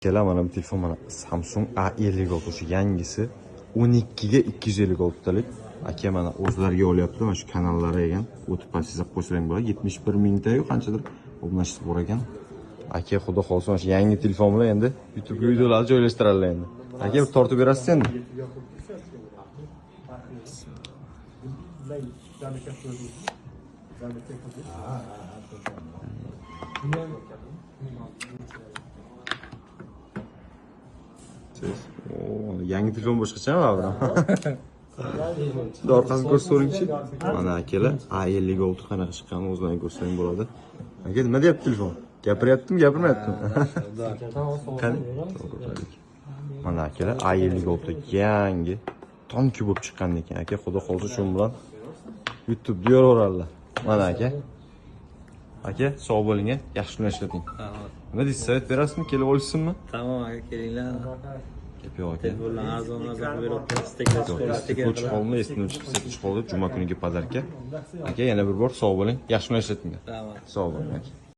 Kela mana bu telefon mana Samsung A56 shu yangisi 12 ga 256 talik. Aka mana o'zlariga olyapti, mana shu kanallari ekan. O'tib pasizab qo'ysalang bo'ladi. 71 mingta-yu qanchadir obunachisi bor ekan. Aka xudo xolsa shu yangi telefon bilan endi YouTube videolarni joylashtiradilar endi. Aka bir tortib berasiz endi. Yangi telefon boshqachami bu? Orqasini ko'rsatavering-chi. Mana akalar A56 qanaqa chiqqanini o'zlaring ko'rsatsangiz bo'ladi. Aka nima deyapti telefon? Gapiryaptimi, gapirmayaptimi? Qani? Mana akalar A56 yangi tonki bo'lib chiqqan ekan. Aka xudo xolsa shu bilan YouTube yo'raveradilar. Mana aka. Aka, sog' bo'ling, yaxshi kun ishlating. Nima deysiz, savat berasizmi? Kelib olishsinmi? Tamam aka, kelinglar. Yo'q aka. Telefonlar arzon berib qo'yib, Esdan chiqib qoldi. Juma kuniga pazarga. Aka, yana bir bor sog' bo'ling, yaxshi kun ishlating. Tamam. Sog' bo'ling aka.